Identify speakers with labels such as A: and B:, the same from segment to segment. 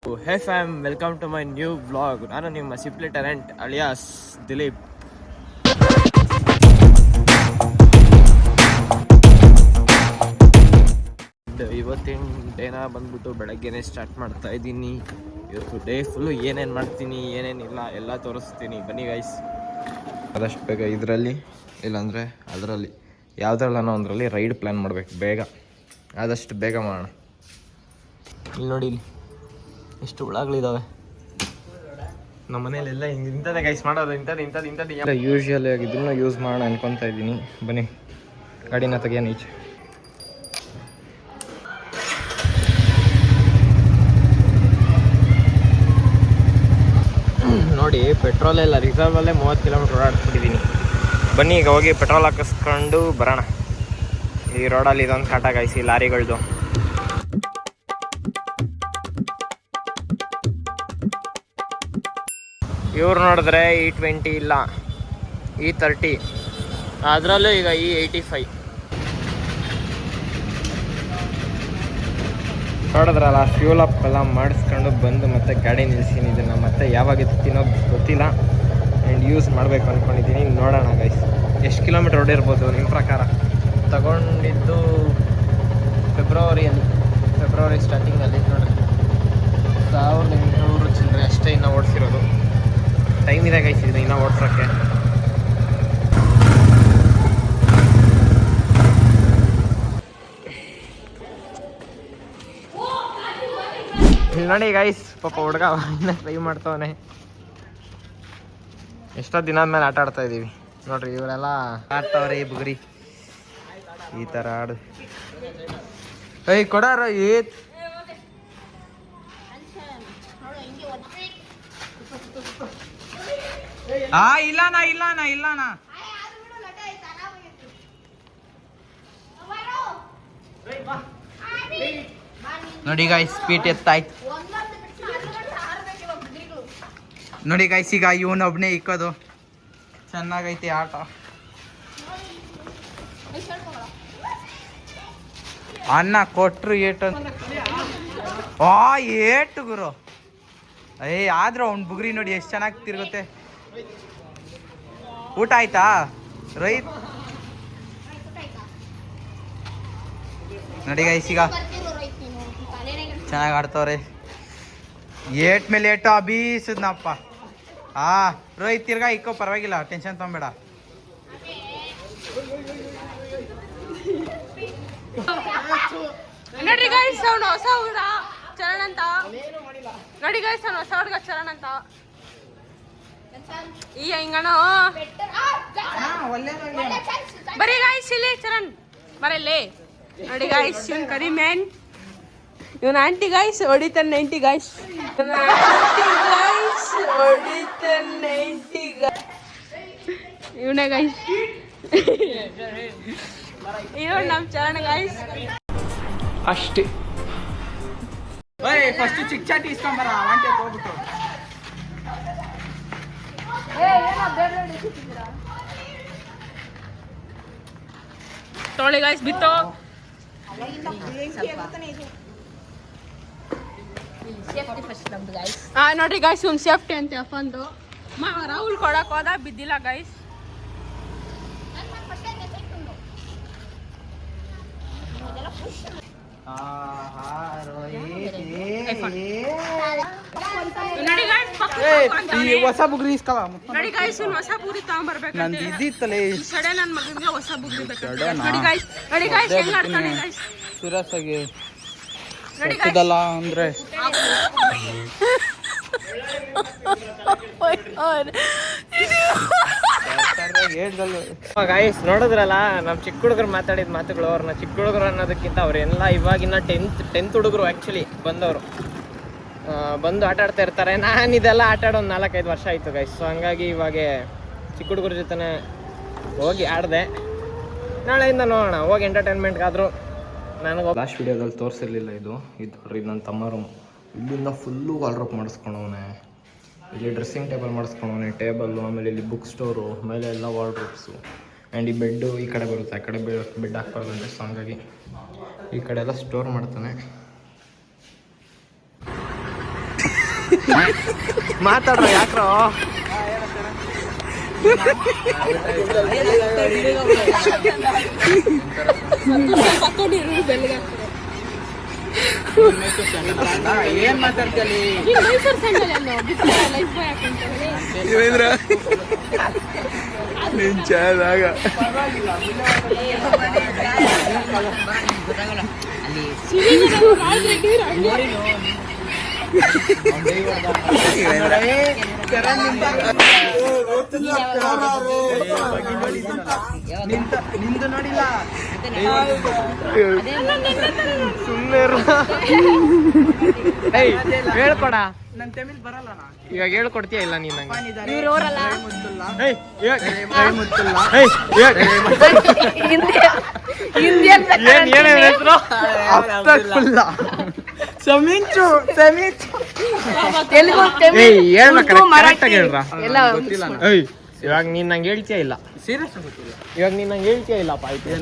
A: Hey fam, welcome to my new vlog. ನಾನು ನಿಮ್ಮ simply talent alias Dilip. ಇವತ್ತಿನ ಡೇನ ಬಂದ್ಬಿಟ್ಟು ಬೆಳಗ್ಗೆನೆ ಸ್ಟಾರ್ಟ್ ಮಾಡ್ತಾ ಇದ್ದೀನಿ. ಇವತ್ತು ಡೇ ಫುಲ್ಲು ಏನೇನು ಮಾಡ್ತೀನಿ ಏನೇನಿಲ್ಲ ಎಲ್ಲ ತೋರಿಸ್ತೀನಿ, ಬನ್ನಿ ಗೈಸ್. ಆದಷ್ಟು ಬೇಗ ಇದರಲ್ಲಿ ಇಲ್ಲಾಂದರೆ ಅದರಲ್ಲಿ ಯಾವುದ್ರಲ್ಲನೋ ಒಂದರಲ್ಲಿ ರೈಡ್ ಪ್ಲ್ಯಾನ್ ಮಾಡಬೇಕು ಬೇಗ, ಆದಷ್ಟು ಬೇಗ ಮಾಡೋಣ. ಇಲ್ಲಿ ನೋಡಿ, ಇಲ್ಲಿ ಎಷ್ಟು ಹುಳಗಳಿದ್ದಾವೆ ನಮ್ಮ ಮನೇಲೆಲ್ಲ. ಇಂಥದ್ದೇ ಗೈಸ್ ಮಾಡೋದು, ಇಂಥದ್ದು ಯೂಶ್ವಲಿ ಆಗಿ ಇದನ್ನು ಯೂಸ್ ಮಾಡೋಣ ಅನ್ಕೊತಾ ಇದ್ದೀನಿ. ಬನ್ನಿ ಗಾಡಿನ ತೆಗಿಯೋಣ ಈಚೆ. ನೋಡಿ, ಪೆಟ್ರೋಲ್ ಎಲ್ಲ ರಿಸರ್ವಲ್ಲೇ 30 ಕಿಲೋಮೀಟ್ರ್ ಓಡಾಡ್ಸ್ಬಿಟ್ಟಿದ್ದೀನಿ. ಬನ್ನಿ ಈಗ ಹೋಗಿ ಪೆಟ್ರೋಲ್ ಹಾಕಿಸ್ಕೊಂಡು ಬರೋಣ. ಈ ರೋಡಲ್ಲಿ ಇದೊಂದು ಕಾಟ ಗಾಯಿಸಿ ಲಾರಿಗಳದು. ಇವ್ರು ನೋಡಿದ್ರೆ E20 ಇಲ್ಲ, E30, ಅದರಲ್ಲೂ ಈಗ E85 ನೋಡಿದ್ರಲ್ಲ. ಫ್ಯೂಲ್ ಅಪ್ ಎಲ್ಲ ಮಾಡಿಸ್ಕೊಂಡು ಬಂದು ಮತ್ತೆ ಗಾಡಿ ನಿಲ್ಸಿನಿ. ಇದನ್ನು ಮತ್ತೆ ಯಾವಾಗ ತಿನ್ನೋದು ಗೊತ್ತಿಲ್ಲ, ಆ್ಯಂಡ್ ಯೂಸ್ ಮಾಡಬೇಕು ಅಂದ್ಕೊಂಡಿದ್ದೀನಿ. ನೋಡೋಣ ಗೈಸ್ ಎಷ್ಟು ಕಿಲೋಮೀಟ್ರ್ ಹೊಡಿರ್ಬೋದು ನಿಮ್ಮ ಪ್ರಕಾರ. ತಗೊಂಡಿದ್ದು ಫೆಬ್ರವರಿ ಸ್ಟಾರ್ಟಿಂಗಲ್ಲಿ ನೋಡಿರಿ, 1800 ಚಿಲ್ಲರೆ ಅಷ್ಟೇ ಇನ್ನೂ ಓಡಿಸಿರೋದು. ಟೈಮ್ ಇದೆ ಗೈಸ್ ಇದನ್ನ ಇನ್ನೂ ಓಡಿಸೋಕ್ಕೆ. ನೋಡಿ ಗೈಸ್, ಪಾಪ ಹುಡುಗ ಇನ್ನ ಟ್ರೈ ಮಾಡ್ತವನೆ. ಎಷ್ಟೋ ದಿನದ ಮೇಲೆ ಆಟ ಆಡ್ತಾ ಇದ್ದೀವಿ ನೋಡ್ರಿ. ಇವರೆಲ್ಲ ಆಡ್ತಾವ್ರೆ ಈ ಬುಗುರಿ ಈ ಥರ ಆಡು. ಕೊಡಾರ ಇಲ್ಲಣ್ಣ. ನೋಡಿ ಗಾಯ್ಸ್, ಸ್ಪೀಟ್ ಎತ್ತಾಯ್ತು ನೋಡಿ ಗಾಯ್ಸ್. ಈಗ ಇವನೊಬ್ಬನೇ ಇಕ್ಕೋದು. ಚೆನ್ನಾಗೈತಿ ಆಟ. ಅನ್ನ ಕೊಟ್ರು ಏಟು ಏಟು ಗುರು. ಆದ್ರೂ ಅವ್ನ ಬುಗ್ರಿ ನೋಡಿ ಎಷ್ಟು ಚೆನ್ನಾಗಿ ತಿರುಗುತ್ತೆ. ಊಟ ಆಯ್ತಾ ರೈತ್? ನೋಡಿ ಗೈಸ್, ಈಗ ಚೆನ್ನಾಗಿ ಆಡ್ತವ್ರೆ. ಏಟ್ ಮೇಲೆ ಏಟು ಅಬೀಸದ್ನಪ್ಪ. ರೋಹಿತ್ ತಿರ್ಗಾ ಇಕ್ಕೋ, ಪರವಾಗಿಲ್ಲ, ಟೆನ್ಷನ್ ತೊಗೊಂಬೇಡ.
B: ನೋಡ್ರಿ ಗೈಸ್, ಅವ್ನು ಹೊಸ ಹುಡುಗ ಚರಣ್ ಅಂತ. ನೋಡಿ ಗೈಸ್, ಅವ್ನು ಹೊಸ ಹುಡುಗ ಚರಣ್ ಅಂತ. ಈ ಹಿಂಗಣ ಬರೀ ಗೈಸ್ ಇಲ್ಲಿ ಚರಣ್ ಬರಲ್ಲೇ. ನೋಡಿ ಗೈಸ್, ಇವನ್ ಕರಿ ಮ್ಯಾನ್, ಇವನ್ ಆಂಟಿ ಗೈಸ್ ಹೊಡಿತಾನೆ 90 ಗೈಸ್. ಇವನೇ ಗೈಸ್, ಇವ್ ನಮ್ ಚರಣ್ ಗೈಸ್.
A: ಅಷ್ಟೇ. ಫಸ್ಟ್ ಚಿಕ್ ಚಾಟಿ ಇಸ್ಕೊಂಬರ ಆಂಟಿ ಹೋಗ್ಬಿಟ್ಟು.
B: ತೊಳಿ ಗೈಸ್ ಬಿತ್ತು. ನೋಡ್ರಿ ಗೈಸ್, ಇವ್ನು ಸೇಫ್ಟಿ ಅಂತ ಅಫಂದು ರಾಹುಲ್ ಕೊಡಕ್ ಹೋದ, ಬಿದ್ದಿಲ್ಲ ಗೈಸ್.
A: ಹೊಸ ಬುಗ್ರಿ ಇಸ್ಕಲ್ಲ.
B: ನೋಡಿ ಗೈಸ್, ಇವ್ನು ಹೊಸ ಬುಗ್ರಿ ತಗೊಂಡ್ಬರ್ಬೇಕು.
A: ನಂದು ಇದ್ದಿತ್ತಲೇ
B: ಸಡೆ ನನ್ನ ಮಗನಿಗೆ ಹೊಸ ಬುಗ್ರಿ ಬೇಕು. ನೋಡಿ ಗೈಸ್, ನೋಡಿ ಗೈಸ್ ಹೆಂಗ್ ಆಡ್ತಾನೆ ಗೈಸ್.
A: ಸೀರಿಯಸ್ ಆಗಿ ಸತ್ತದಲ್ಲ ಅಂದ್ರೆ ಗೈಸ್ ನೋಡಿದ್ರಲ್ಲ, ನಮ್ಮ ಚಿಕ್ಕ ಹುಡುಗರು ಮಾತಾಡಿದ ಮಾತುಗಳು. ಅವ್ರನ್ನ ಚಿಕ್ಕ ಹುಡುಗರು ಅನ್ನೋದಕ್ಕಿಂತ ಅವರೆಲ್ಲ ಇವಾಗಿನ ಟೆಂತ್ ಹುಡುಗರು ಆ್ಯಕ್ಚುಲಿ ಬಂದವರು. ಬಂದು ಆಟ ಆಡ್ತಾ ಇರ್ತಾರೆ. ನಾನು ಇದೆಲ್ಲ ಆಟ ಆಡೋ ಒಂದು 4-5 ವರ್ಷ ಆಯಿತು ಗೈಸ್. ಸೊ ಹಂಗಾಗಿ ಇವಾಗ ಚಿಕ್ಕ ಹುಡುಗರ ಜೊತೆ ಹೋಗಿ ಆಡಿದೆ. ನಾಳೆಯಿಂದ ನೋಡೋಣ, ಹೋಗಿ ಎಂಟರ್ಟೈನ್ಮೆಂಟ್ಗಾದರೂ. ನನಗೆ ಲಾಸ್ಟ್ ವೀಡಿಯೋದಲ್ಲಿ ತೋರಿಸಿರ್ಲಿಲ್ಲ, ಇದು ನೋಡ್ರಿ ನನ್ನ ತಮ್ಮ ರೂಮ್. ಇಲ್ಲಿಂದ ಫುಲ್ಲು ವಾಲ್ಡ್ರೋಪ್ ಮಾಡಿಸ್ಕೊಂಡವನೆ. ಇಲ್ಲಿ ಡ್ರೆಸ್ಸಿಂಗ್ ಟೇಬಲ್ ಮಾಡಿಸ್ಕೊಂಡವನೆ, ಟೇಬಲ್ಲು. ಆಮೇಲೆ ಇಲ್ಲಿ ಬುಕ್ ಸ್ಟೋರು, ಮೇಲೆ ಎಲ್ಲ ವಾರ್ಡ್ರೋಬ್ಸು. ಆ್ಯಂಡ್ ಈ ಬೆಡ್ಡು ಈ ಕಡೆ ಬರುತ್ತೆ, ಆ ಕಡೆ ಬೆಡ್ ಹಾಕ್ಬಾರ್ದಂತೆ. ಸೊ ಹಂಗಾಗಿ ಈ ಕಡೆ ಎಲ್ಲ ಸ್ಟೋರ್ ಮಾಡ್ತಾನೆ. ಮಾತಾಡ್ರ ಯಾಕ್ರೋ
C: ಏನ್ ಮಾತಾಡ್ತೀವಿ ನಿಂಚಾದಾಗ ನಿಂದು ನೋಡಿಲ್ಲ
A: ಸುಮ್ಮನೆ ಹೇಳ್ಕೊಡ
C: ನನ್ ತಮಿಳ್ ಬರಲ್ಲ
A: ಇವಾಗ ಹೇಳ್ಕೊಡ್ತೀಯ ಇಲ್ಲ ನೀನ್ ನಂಗೆ ಏನೇನ್ ಹೆಸರು
C: ಸಮೀಚು
A: ಇವಾಗ ನೀನ್ ನಂಗೆ ಹೇಳ್ತೀಯ ಇಲ್ಲ
C: ಸೀರಿಯಸ್ ಗೊತ್ತಿಲ್ಲ
A: ಇವಾಗ ನೀನ್ ನಂಗೆ ಹೇಳ್ತೀಯ ಇಲ್ಲಪ್ಪ ಆಯ್ತು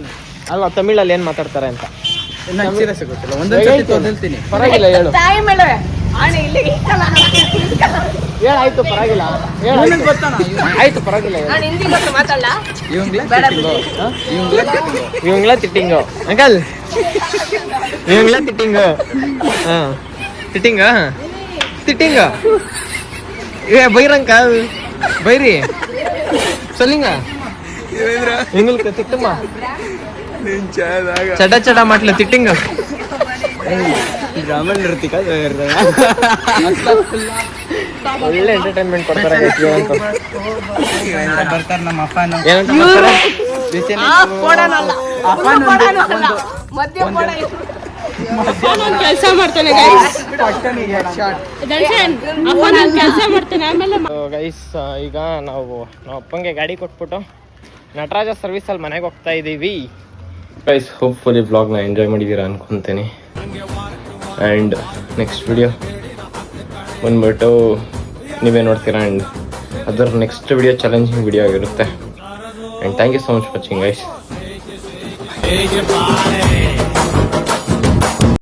A: ಅಲ್ವಾ ತಮಿಳಲ್ಲಿ ಏನ್ ಮಾತಾಡ್ತಾರೆ ಅಂತ
C: ನಂಗೆ ಸೀರಿಯಸ್ ಗೊತ್ತಿಲ್ಲ ಒಂದೊಂದ್ಸತಿ ಹೇಳ್ತೀನಿ
A: ಪರವಾಗಿಲ್ಲ ಹೇಳು ಹೇಳಾಯ್ತು ಪರವಾಗಿಲ್ಲ
C: ಗೊತ್ತಾನ
A: ಆಯ್ತು ಪರವಾಗಿಲ್ಲ ಇವಂಗ್ಲ ತಿಟ್ಟಿಂಗು ಅಂಕಲ್ ಇವಂಗ್ಲ ತಿಟ್ಟಿಂಗು ಹಾ ತಿಟ್ಟಿಂಗ ತಿಟ್ಟಿಂಗ ಏ ಬೈರಂಕಲ್ ಬೈರಿ சொல்லுங்க எங்களுக்கு திட்டுமா ಚಡ ಚಡ ಮಾಟ್ಲ ತಿಟ್ಟಿಂಗ ಒಳ್ಳೆ ಎಂಟರ್ಟೈನ್ಮೆಂಟ್ ಕೊಡ್ತಾರೆ
C: ಬರ್ತಾರ ನಮ್ಮ ಅಪ್ಪನ
B: ಕೆಲಸ ಮಾಡ್ತಾನೆ ಕೆಲಸ ಮಾಡ್ತಾನೆ ಆಮೇಲೆ
A: ಗೈಸ್ ಈಗ ನಾವು ಅಪ್ಪಂಗೆ ಗಾಡಿ ಕೊಟ್ಬಿಟ್ಟು ನಟರಾಜ ಸರ್ವಿಸಲ್ಲಿ ಮನೆಗೆ ಹೋಗ್ತಾ ಇದ್ದೀವಿ ಗೈಸ್ ಹೋಪ್ಫುಲಿ ವ್ಲಾಗ್ನ ಎಂಜಾಯ್ ಮಾಡಿದ್ದೀರಾ ಅನ್ಕೊತೀನಿ ಆ್ಯಂಡ್ ನೆಕ್ಸ್ಟ್ ವಿಡಿಯೋ ಬಂದ್ಬಿಟ್ಟು ನೀವೇ ನೋಡ್ತೀರಾ ಆ್ಯಂಡ್ ಅದರ ನೆಕ್ಸ್ಟ್ ವಿಡಿಯೋ ಚಾಲೆಂಜಿಂಗ್ ವಿಡಿಯೋ ಆಗಿರುತ್ತೆ and thank you so much watching guys